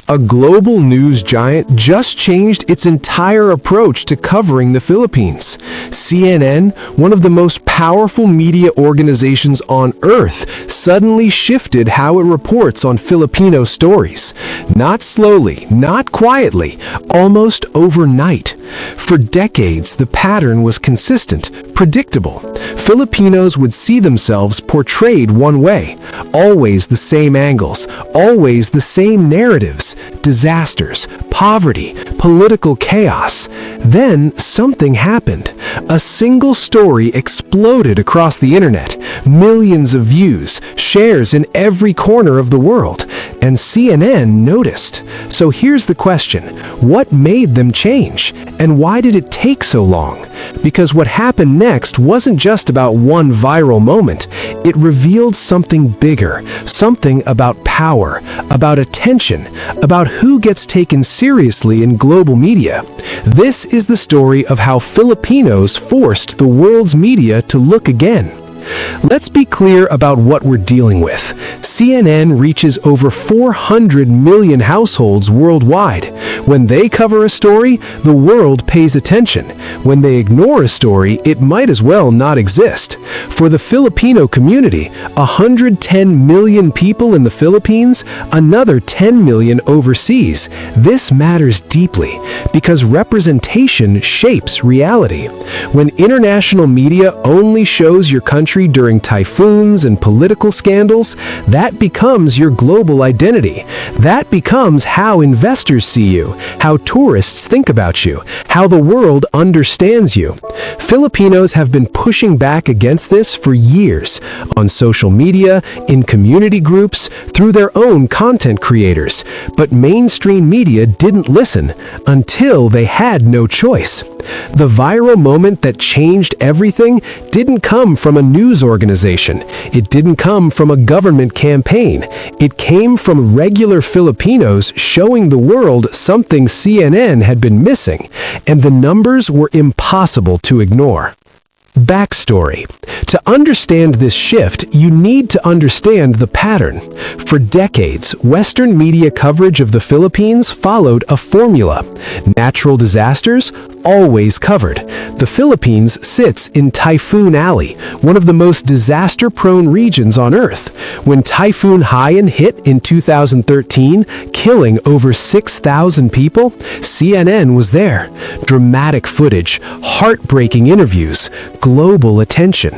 A global news giant just changed its entire approach to covering the Philippines. CNN, one of the most powerful media organizations on Earth, suddenly shifted how it reports on Filipino stories. Not slowly, not quietly, almost overnight. For decades, the pattern was consistent, predictable. Filipinos would see themselves portrayed one way, always the same angles, always the same narratives, disasters, poverty, political chaos. Then something happened. A single story exploded across the internet, millions of views, shares in every corner of the world, and CNN noticed. So here's the question: what made them change? And why did it take so long? Because what happened next wasn't just about one viral moment. It revealed something bigger, something about power, about attention, about who gets taken seriously in global media. This is the story of how Filipinos forced the world's media to look again. Let's be clear about what we're dealing with. CNN reaches over 400 million households worldwide. When they cover a story, the world pays attention. When they ignore a story, it might as well not exist. For the Filipino community, 110 million people in the Philippines, another 10 million overseas. This matters deeply because representation shapes reality. When international media only shows your country during typhoons and political scandals, that becomes your global identity. That becomes how investors see you, how tourists think about you, how the world understands you. Filipinos have been pushing back against this for years, on social media, in community groups, through their own content creators. But mainstream media didn't listen until they had no choice. The viral moment that changed everything didn't come from a news organization. It didn't come from a government campaign. It came from regular Filipinos showing the world something CNN had been missing, and the numbers were impossible to ignore. Backstory. To understand this shift, you need to understand the pattern. For decades, Western media coverage of the Philippines followed a formula. Natural disasters, always covered. The Philippines sits in Typhoon Alley, one of the most disaster-prone regions on Earth. When Typhoon Haiyan hit in 2013, killing over 6,000 people, CNN was there. Dramatic footage, heartbreaking interviews, global attention.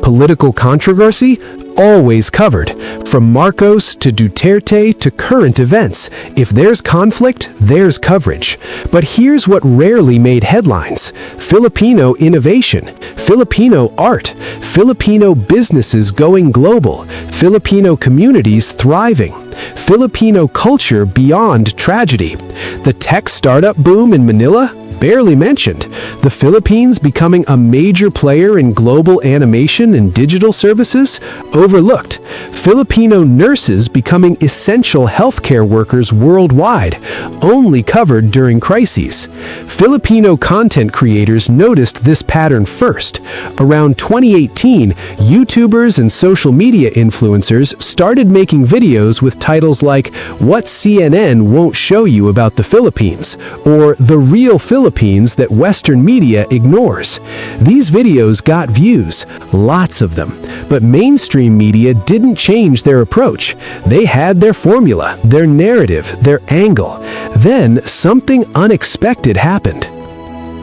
Political controversy? Always covered. From Marcos to Duterte to current events. If there's conflict, there's coverage. But here's what rarely made headlines: Filipino innovation, Filipino art, Filipino businesses going global, Filipino communities thriving, Filipino culture beyond tragedy. The tech startup boom in Manila? Barely mentioned. The Philippines becoming a major player in global animation and digital services? Overlooked. Filipino nurses becoming essential healthcare workers worldwide? Only covered during crises. Filipino content creators noticed this pattern first. Around 2018, YouTubers and social media influencers started making videos with titles like "What CNN Won't Show You About the Philippines" or "The Real Philippines that Western media ignores." These videos got views, lots of them, but mainstream media didn't change their approach. They had their formula, their narrative, their angle. Then something unexpected happened.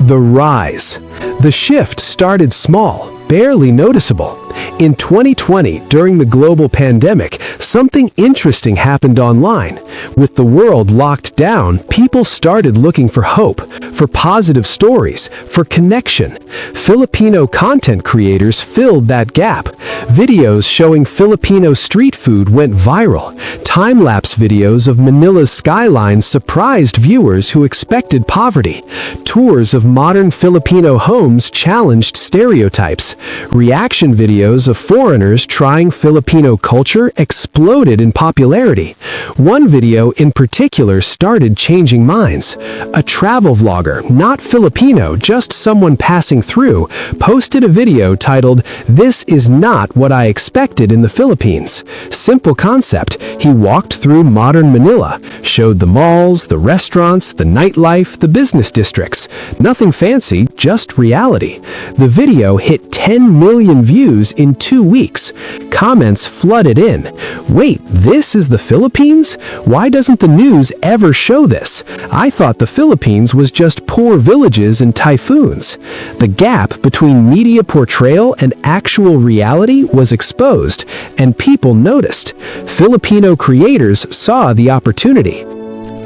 The rise. The shift started small, barely noticeable. In 2020, during the global pandemic, something interesting happened online. With the world locked down, people started looking for hope, for positive stories, for connection. Filipino content creators filled that gap. Videos showing Filipino street food went viral. Time-lapse videos of Manila's skyline surprised viewers who expected poverty. Tours of modern Filipino homes challenged stereotypes. Reaction videos videos of foreigners trying Filipino culture exploded in popularity. One video in particular started changing minds. A travel vlogger, not Filipino, just someone passing through, posted a video titled, "This is not what I expected in the Philippines." Simple concept. He walked through modern Manila, showed the malls, the restaurants, the nightlife, the business districts. Nothing fancy, just reality. The video hit 10 million views in 2 weeks. Comments flooded in. Wait, this is the Philippines? Why doesn't the news ever show this? I thought the Philippines was just poor villages and typhoons. The gap between media portrayal and actual reality was exposed, and people noticed. Filipino creators saw the opportunity.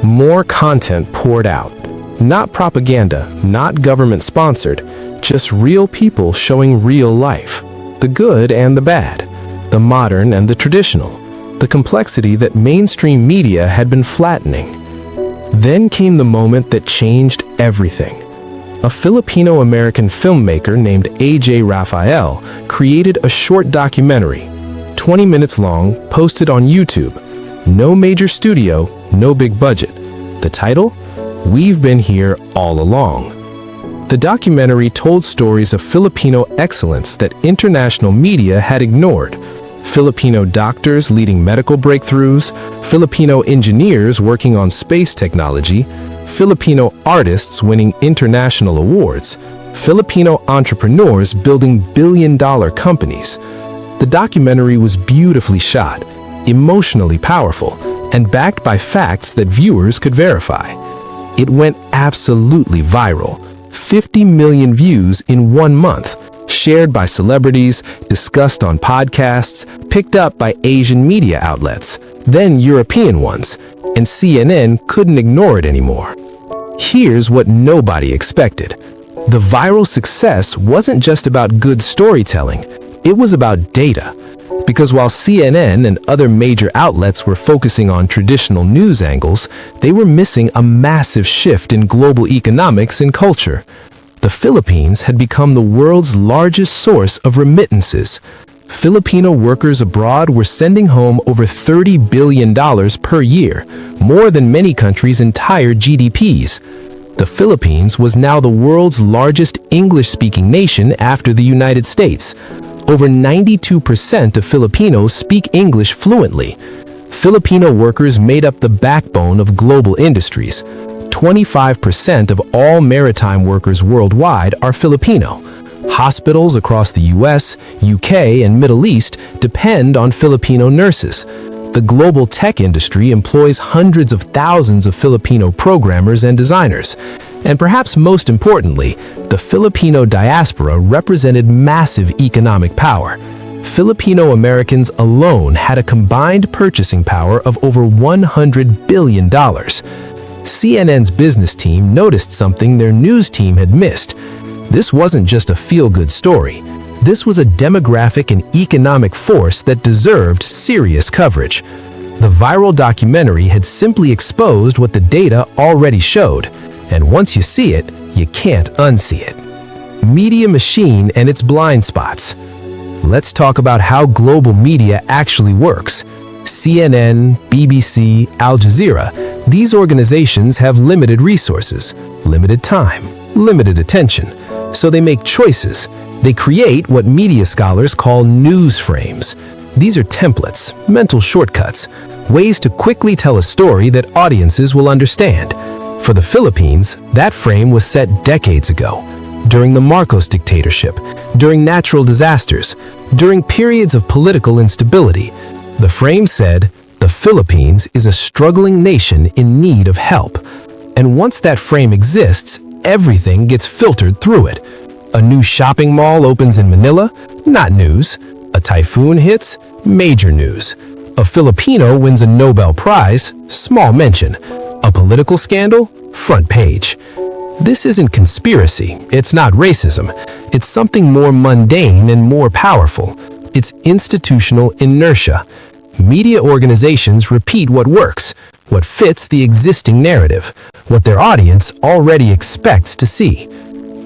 More content poured out. Not propaganda, not government-sponsored, just real people showing real life. The good and the bad, the modern and the traditional, the complexity that mainstream media had been flattening. Then came the moment that changed everything. A Filipino-American filmmaker named A.J. Rafael created a short documentary, 20 minutes long, posted on YouTube. No major studio, no big budget. The title? We've Been Here All Along. The documentary told stories of Filipino excellence that international media had ignored. Filipino doctors leading medical breakthroughs, Filipino engineers working on space technology, Filipino artists winning international awards, Filipino entrepreneurs building billion-dollar companies. The documentary was beautifully shot, emotionally powerful, and backed by facts that viewers could verify. It went absolutely viral. 50 million views in 1 month, shared by celebrities, discussed on podcasts, picked up by Asian media outlets, then European ones, and CNN couldn't ignore it anymore. Here's what nobody expected. The viral success wasn't just about good storytelling, it was about data. Because while CNN and other major outlets were focusing on traditional news angles, they were missing a massive shift in global economics and culture. The Philippines had become the world's largest source of remittances. Filipino workers abroad were sending home over $30 billion per year, more than many countries' entire GDPs. The Philippines was now the world's largest English-speaking nation after the United States. Over 92% of Filipinos speak English fluently. Filipino workers made up the backbone of global industries. 25% of all maritime workers worldwide are Filipino. Hospitals across the US, UK, and Middle East depend on Filipino nurses. The global tech industry employs hundreds of thousands of Filipino programmers and designers. And perhaps most importantly, the Filipino diaspora represented massive economic power. Filipino Americans alone had a combined purchasing power of over $100 billion. CNN's business team noticed something their news team had missed. This wasn't just a feel-good story. This was a demographic and economic force that deserved serious coverage. The viral documentary had simply exposed what the data already showed. And once you see it, you can't unsee it. Media machine and its blind spots. Let's talk about how global media actually works. CNN, BBC, Al Jazeera, these organizations have limited resources, limited time, limited attention. So they make choices. They create what media scholars call news frames. These are templates, mental shortcuts, ways to quickly tell a story that audiences will understand. For the Philippines, that frame was set decades ago, during the Marcos dictatorship, during natural disasters, during periods of political instability. The frame said, the Philippines is a struggling nation in need of help. And once that frame exists, everything gets filtered through it. A new shopping mall opens in Manila? Not news. A typhoon hits? Major news. A Filipino wins a Nobel Prize? Small mention. A political scandal? Front page. This isn't conspiracy. It's not racism. It's something more mundane and more powerful. It's institutional inertia. Media organizations repeat what works, what fits the existing narrative, what their audience already expects to see.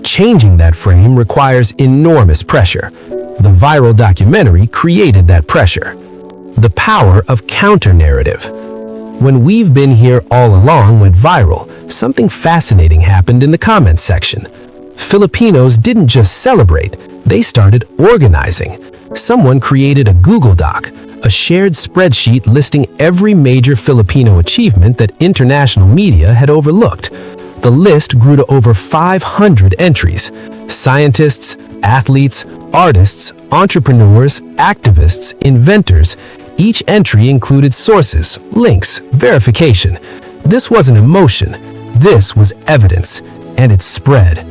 Changing that frame requires enormous pressure. The viral documentary created that pressure. The power of counter-narrative. When "We've Been Here All Along" went viral, something fascinating happened in the comments section. Filipinos didn't just celebrate, they started organizing. Someone created a Google Doc, a shared spreadsheet listing every major Filipino achievement that international media had overlooked. The list grew to over 500 entries. Scientists, athletes, artists, entrepreneurs, activists, inventors. Each entry included sources, links, verification. This wasn't emotion, this was evidence, and it spread.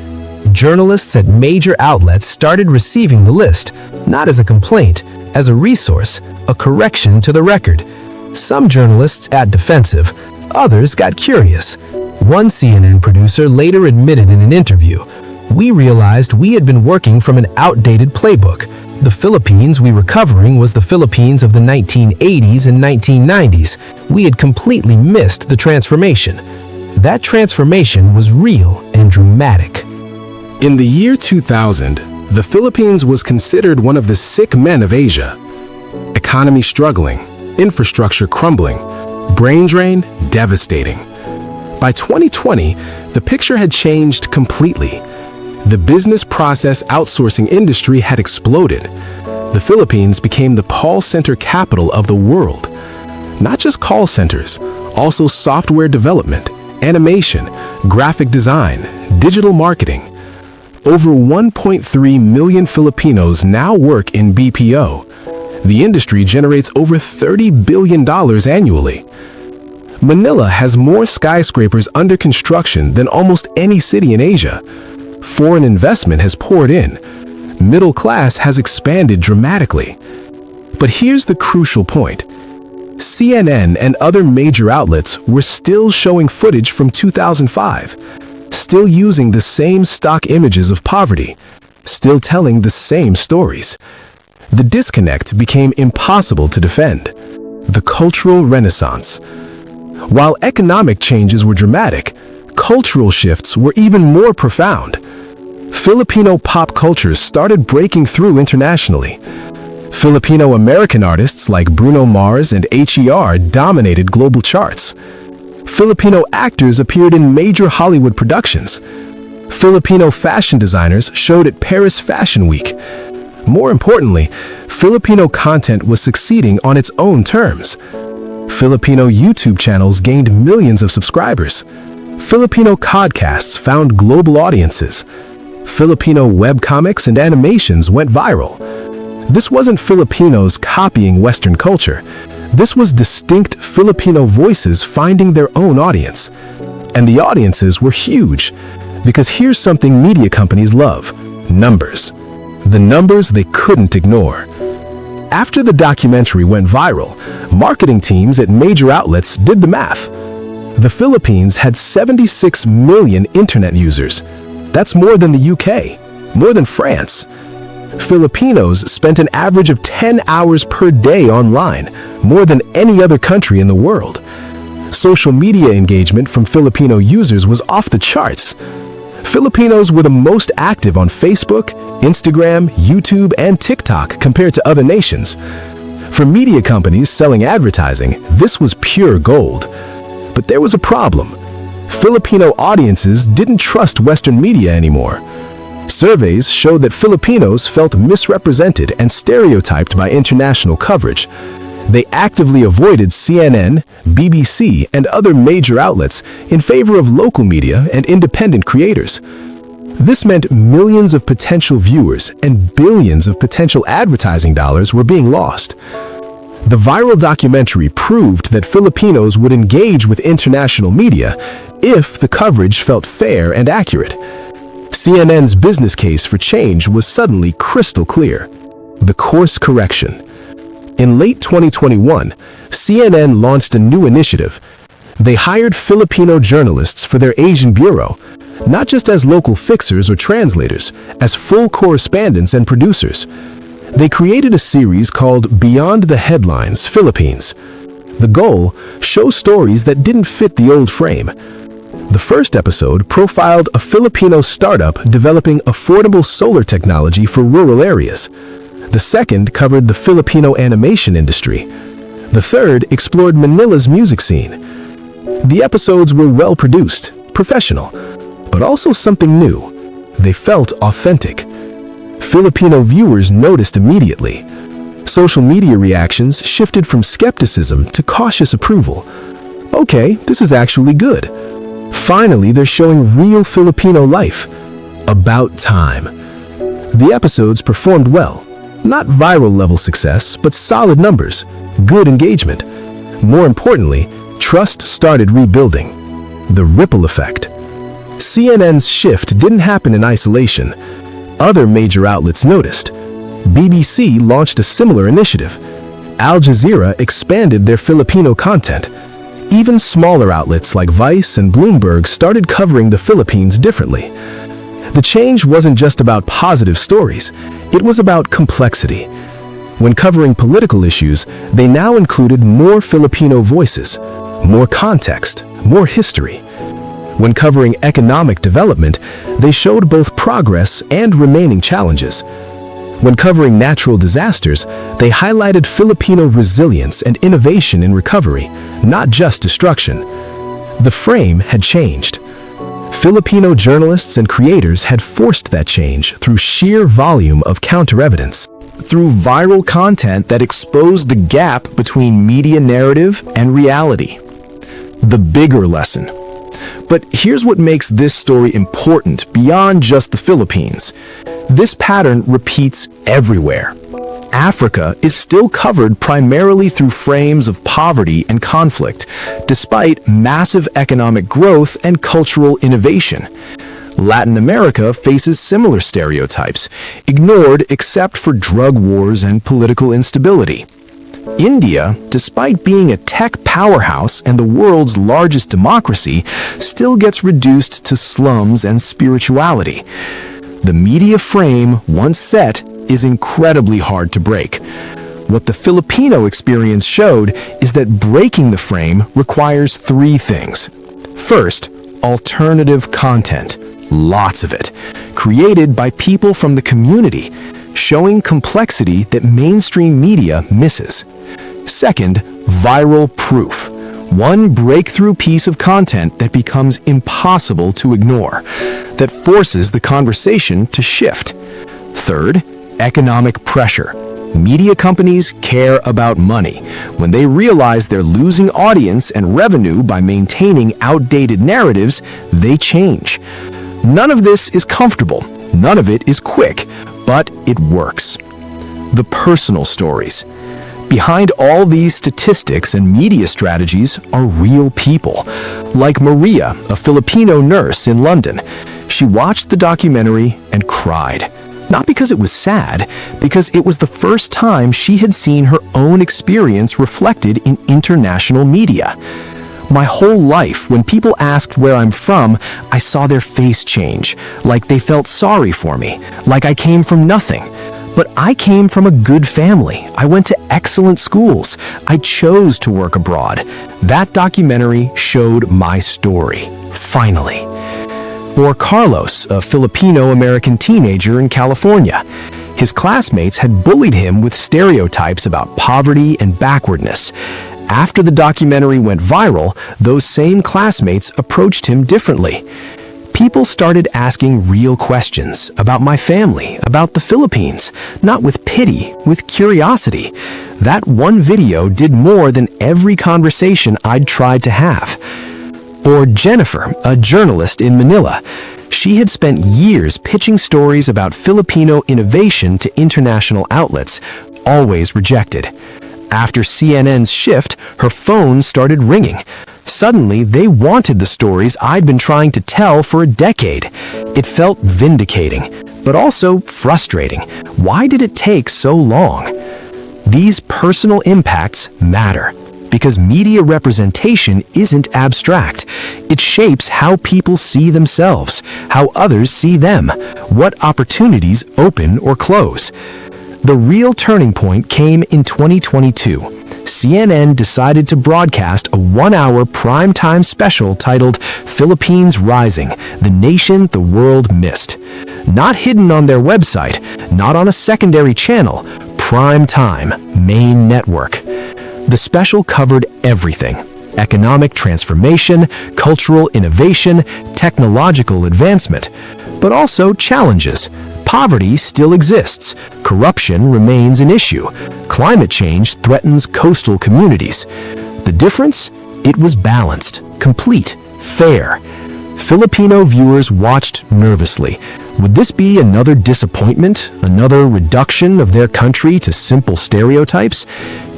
Journalists at major outlets started receiving the list, not as a complaint, as a resource, a correction to the record. Some journalists got defensive, others got curious. One CNN producer later admitted in an interview, "We realized we had been working from an outdated playbook. The Philippines we were covering was the Philippines of the 1980s and 1990s. We had completely missed the transformation." That transformation was real and dramatic. In the year 2000, the Philippines was considered one of the sick men of Asia. Economy struggling, infrastructure crumbling, brain drain devastating. By 2020, the picture had changed completely. The business process outsourcing industry had exploded. The Philippines became the call center capital of the world. Not just call centers, also software development, animation, graphic design, digital marketing. Over 1.3 million Filipinos now work in BPO. The industry generates over $30 billion annually. Manila has more skyscrapers under construction than almost any city in Asia. Foreign investment has poured in. Middle class has expanded dramatically. But here's the crucial point. CNN and other major outlets were still showing footage from 2005, still using the same stock images of poverty, still telling the same stories. The disconnect became impossible to defend. The cultural renaissance. While economic changes were dramatic, cultural shifts were even more profound. Filipino pop cultures started breaking through internationally. Filipino-American artists like Bruno Mars and HER dominated global charts. Filipino actors appeared in major Hollywood productions. Filipino fashion designers showed at Paris Fashion Week. More importantly, Filipino content was succeeding on its own terms. Filipino YouTube channels gained millions of subscribers. Filipino podcasts found global audiences. Filipino webcomics and animations went viral. This wasn't Filipinos copying Western culture. This was distinct Filipino voices finding their own audience. And the audiences were huge. Because here's something media companies love: numbers. The numbers they couldn't ignore. After the documentary went viral, marketing teams at major outlets did the math. The Philippines had 76 million internet users. That's more than the UK, more than France. Filipinos spent an average of 10 hours per day online, more than any other country in the world. Social media engagement from Filipino users was off the charts. Filipinos were the most active on Facebook, Instagram, YouTube, and TikTok compared to other nations. For media companies selling advertising, this was pure gold. But there was a problem. Filipino audiences didn't trust Western media anymore. Surveys showed that Filipinos felt misrepresented and stereotyped by international coverage. They actively avoided CNN, BBC, and other major outlets in favor of local media and independent creators. This meant millions of potential viewers and billions of potential advertising dollars were being lost. The viral documentary proved that Filipinos would engage with international media if the coverage felt fair and accurate. CNN's business case for change was suddenly crystal clear: the course correction. In late 2021, CNN launched a new initiative. They hired Filipino journalists for their Asian bureau, not just as local fixers or translators, as full correspondents and producers. They created a series called Beyond the Headlines Philippines. The goal: show stories that didn't fit the old frame. The first episode profiled a Filipino startup developing affordable solar technology for rural areas. The second covered the Filipino animation industry. The third explored Manila's music scene. The episodes were well-produced, professional, but also something new. They felt authentic. Filipino viewers noticed immediately. Social media reactions shifted from skepticism to cautious approval. Okay, this is actually good. Finally, they're showing real Filipino life. About time. The episodes performed well. Not viral-level success, but solid numbers, good engagement. More importantly, trust started rebuilding. The ripple effect. CNN's shift didn't happen in isolation. Other major outlets noticed. BBC launched a similar initiative. Al Jazeera expanded their Filipino content. Even smaller outlets like Vice and Bloomberg started covering the Philippines differently. The change wasn't just about positive stories, it was about complexity. When covering political issues, they now included more Filipino voices, more context, more history. When covering economic development, they showed both progress and remaining challenges. When covering natural disasters, they highlighted Filipino resilience and innovation in recovery, not just destruction. The frame had changed. Filipino journalists and creators had forced that change through sheer volume of counter-evidence. Through viral content that exposed the gap between media narrative and reality. The bigger lesson. But here's what makes this story important beyond just the Philippines. This pattern repeats everywhere. Africa is still covered primarily through frames of poverty and conflict, despite massive economic growth and cultural innovation. Latin America faces similar stereotypes, ignored except for drug wars and political instability. India, despite being a tech powerhouse and the world's largest democracy, still gets reduced to slums and spirituality. The media frame, once set, is incredibly hard to break. What the Filipino experience showed is that breaking the frame requires three things. First, alternative content, lots of it, created by people from the community, showing complexity that mainstream media misses. Second, viral proof. One breakthrough piece of content that becomes impossible to ignore, that forces the conversation to shift. Third, economic pressure. Media companies care about money. When they realize they're losing audience and revenue by maintaining outdated narratives, they change. None of this is comfortable. None of it is quick, but it works. The personal stories. Behind all these statistics and media strategies are real people. Like Maria, a Filipino nurse in London. She watched the documentary and cried. Not because it was sad, because it was the first time she had seen her own experience reflected in international media. My whole life, when people asked where I'm from, I saw their face change, like they felt sorry for me, like I came from nothing. But I came from a good family. I went to excellent schools. I chose to work abroad. That documentary showed my story, finally. Or Carlos, a Filipino-American teenager in California. His classmates had bullied him with stereotypes about poverty and backwardness. After the documentary went viral, those same classmates approached him differently. People started asking real questions about my family, about the Philippines, not with pity, with curiosity. That one video did more than every conversation I'd tried to have. Or Jennifer, a journalist in Manila. She had spent years pitching stories about Filipino innovation to international outlets, always rejected. After CNN's shift, her phone started ringing. Suddenly, they wanted the stories I'd been trying to tell for a decade. It felt vindicating, but also frustrating. Why did it take so long? These personal impacts matter, because media representation isn't abstract. It shapes how people see themselves, how others see them, what opportunities open or close. The real turning point came in 2022. CNN decided to broadcast a 1-hour primetime special titled Philippines Rising, the Nation the World Missed. Not hidden on their website, not on a secondary channel, primetime, main network. The special covered everything: economic transformation, cultural innovation, technological advancement, but also challenges. Poverty still exists. Corruption remains an issue. Climate change threatens coastal communities. The difference? It was balanced, complete, fair. Filipino viewers watched nervously. Would this be another disappointment, another reduction of their country to simple stereotypes?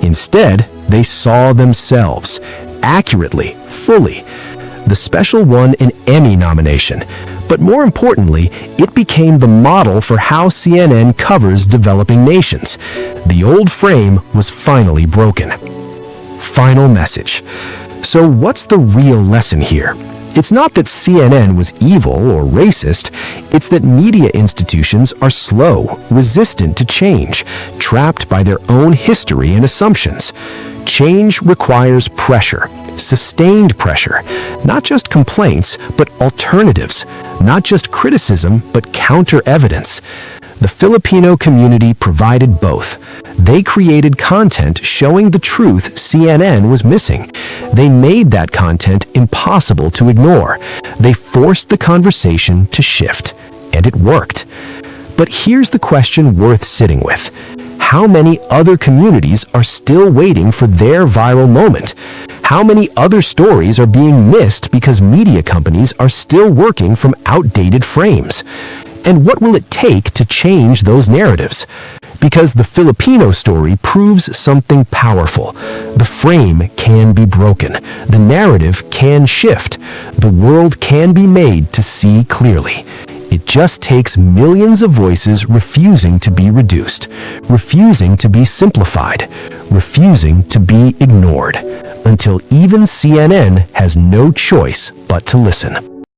Instead, they saw themselves, accurately, fully. The special won an Emmy nomination, but more importantly, it became the model for how CNN covers developing nations. The old frame was finally broken. Final message. So what's the real lesson here? It's not that CNN was evil or racist, it's that media institutions are slow, resistant to change, trapped by their own history and assumptions. Change requires pressure, sustained pressure, not just complaints, but alternatives, not just criticism, but counter-evidence. The Filipino community provided both. They created content showing the truth CNN was missing. They made that content impossible to ignore. They forced the conversation to shift, and it worked. But here's the question worth sitting with. How many other communities are still waiting for their viral moment? How many other stories are being missed because media companies are still working from outdated frames? And what will it take to change those narratives? Because the Filipino story proves something powerful. The frame can be broken. The narrative can shift. The world can be made to see clearly. It just takes millions of voices refusing to be reduced, refusing to be simplified, refusing to be ignored, until even CNN has no choice but to listen.